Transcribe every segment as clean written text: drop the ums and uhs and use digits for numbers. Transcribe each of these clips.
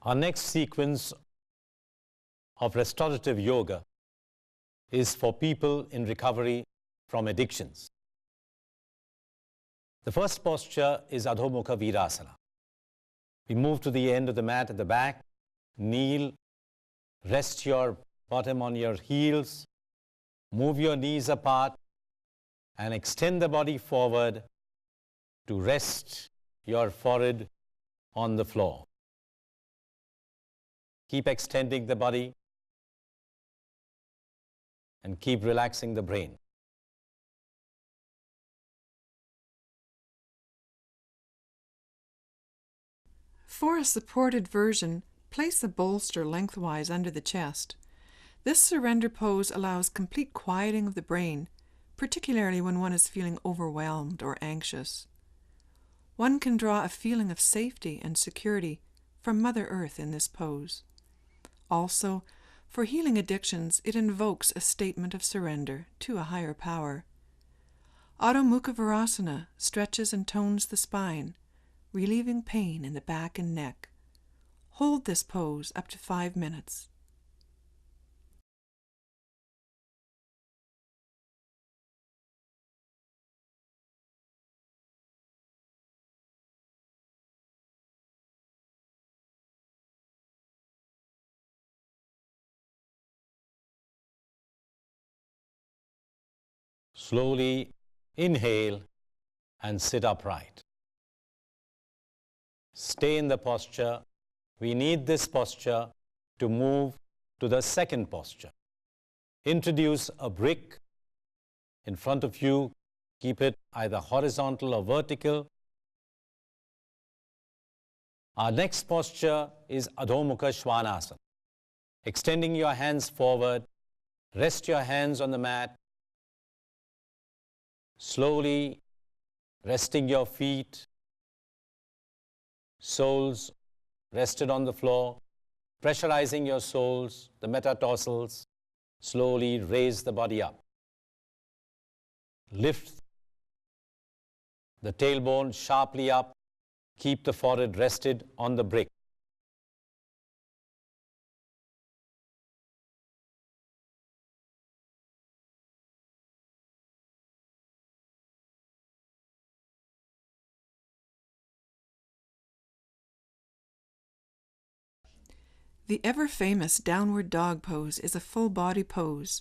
Our next sequence of restorative yoga is for people in recovery from addictions. The first posture is Adho Mukha Virasana. We move to the end of the mat at the back, kneel, rest your bottom on your heels, move your knees apart, and extend the body forward to rest your forehead on the floor. Keep extending the body and keep relaxing the brain. For a supported version, place a bolster lengthwise under the chest. This surrender pose allows complete quieting of the brain, particularly when one is feeling overwhelmed or anxious. One can draw a feeling of safety and security from Mother Earth in this pose. Also, for healing addictions, it invokes a statement of surrender to a higher power. Adho Mukha Virasana stretches and tones the spine, relieving pain in the back and neck. Hold this pose up to 5 minutes. Slowly inhale and sit upright. Stay in the posture. We need this posture to move to the second posture. Introduce a brick in front of you. Keep it either horizontal or vertical. Our next posture is Adho Mukha Svanasana. Extending your hands forward, rest your hands on the mat. Slowly resting your feet, soles rested on the floor, pressurizing your soles, the metatarsals. Slowly raise the body up. Lift the tailbone sharply up. Keep the forehead rested on the brick. The ever-famous downward dog pose is a full-body pose.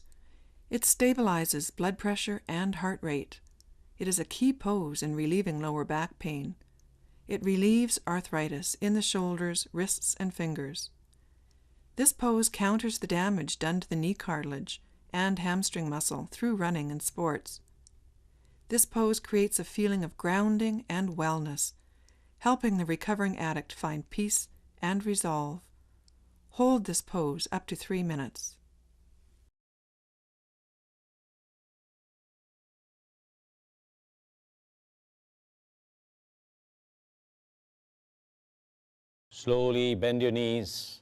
It stabilizes blood pressure and heart rate. It is a key pose in relieving lower back pain. It relieves arthritis in the shoulders, wrists, and fingers. This pose counters the damage done to the knee cartilage and hamstring muscle through running and sports. This pose creates a feeling of grounding and wellness, helping the recovering addict find peace and resolve. Hold this pose up to 3 minutes. Slowly bend your knees.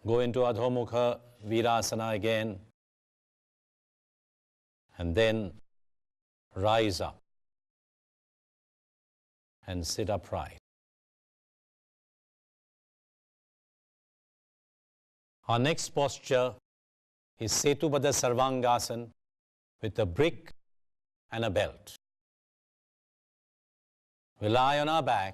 Go into Adho Mukha Virasana again. And then rise up and sit upright. Our next posture is Setubadha Sarvangasana with a brick and a belt. We lie on our back.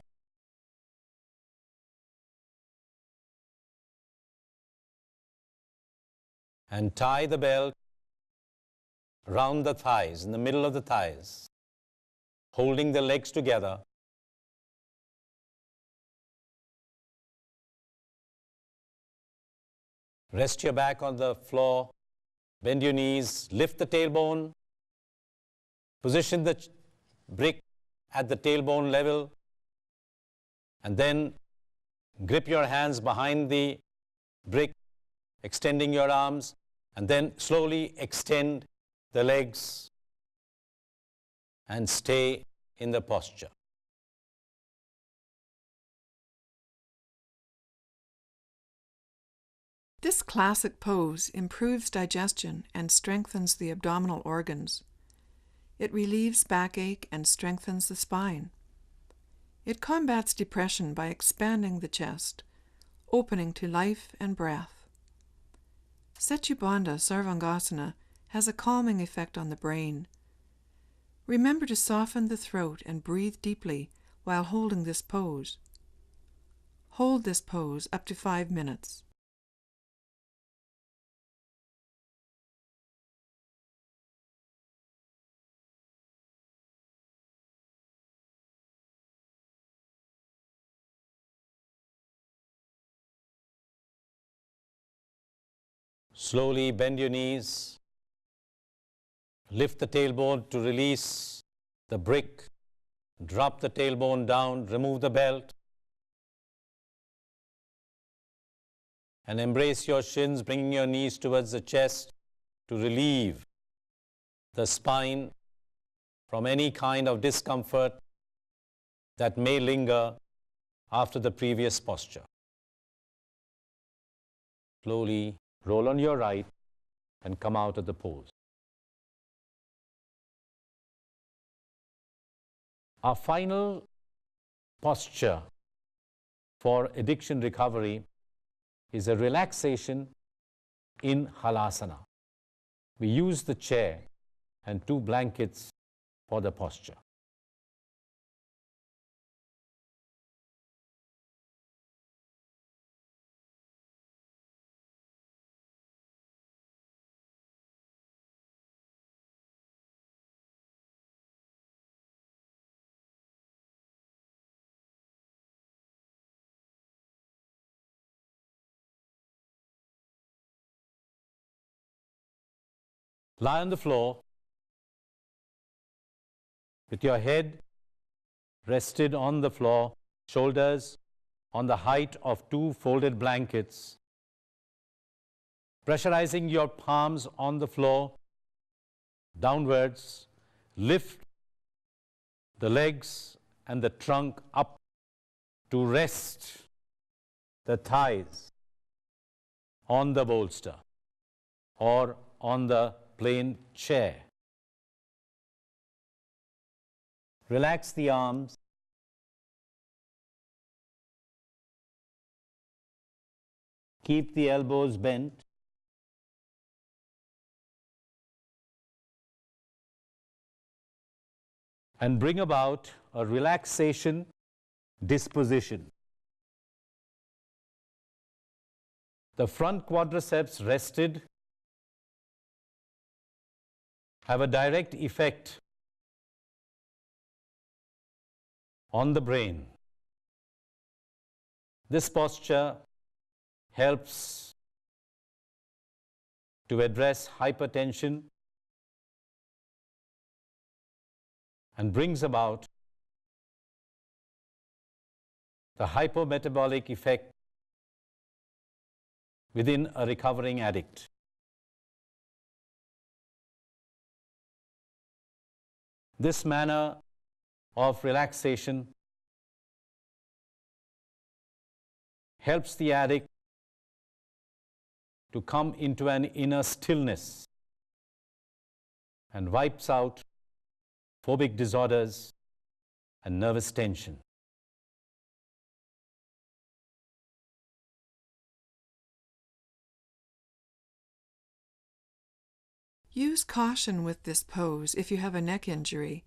And tie the belt around the thighs, in the middle of the thighs, holding the legs together. Rest your back on the floor, bend your knees, lift the tailbone, position the brick at the tailbone level, and then grip your hands behind the brick, extending your arms, and then slowly extend the legs and stay in the posture. This classic pose improves digestion and strengthens the abdominal organs. It relieves backache and strengthens the spine. It combats depression by expanding the chest, opening to life and breath. Setubandha Sarvangasana has a calming effect on the brain. Remember to soften the throat and breathe deeply while holding this pose. Hold this pose up to 5 minutes. Slowly bend your knees. Lift the tailbone to release the brick. Drop the tailbone down, remove the belt. And embrace your shins, bringing your knees towards the chest to relieve the spine from any kind of discomfort that may linger after the previous posture. Slowly roll on your right and come out of the pose. Our final posture for addiction recovery is a relaxation in halasana. We use the chair and 2 blankets for the posture. Lie on the floor with your head rested on the floor, shoulders on the height of 2 folded blankets, pressurizing your palms on the floor downwards. Lift the legs and the trunk up to rest the thighs on the bolster or on the plain chair. Relax the arms. Keep the elbows bent. And bring about a relaxation disposition. The front quadriceps rested have a direct effect on the brain. This posture helps to address hypertension and brings about the hypometabolic effect within a recovering addict. This manner of relaxation helps the addict to come into an inner stillness and wipes out phobic disorders and nervous tension. Use caution with this pose if you have a neck injury.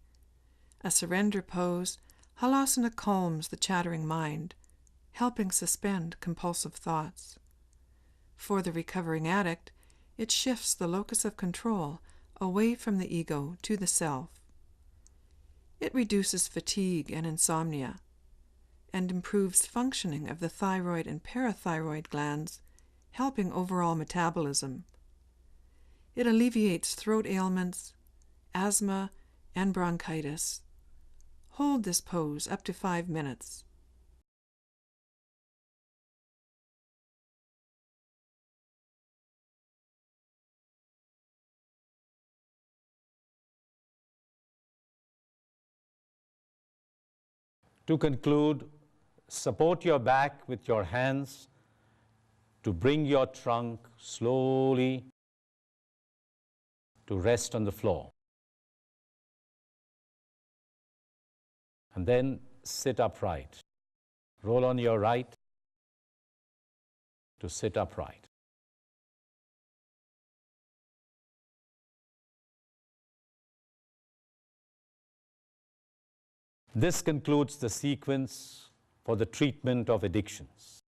A surrender pose, halasana calms the chattering mind, helping suspend compulsive thoughts. For the recovering addict, it shifts the locus of control away from the ego to the self. It reduces fatigue and insomnia, and improves functioning of the thyroid and parathyroid glands, helping overall metabolism. It alleviates throat ailments, asthma, and bronchitis. Hold this pose up to 5 minutes. To conclude, support your back with your hands to bring your trunk slowly to rest on the floor. And then sit upright. Roll on your right to sit upright. This concludes the sequence for the treatment of addictions.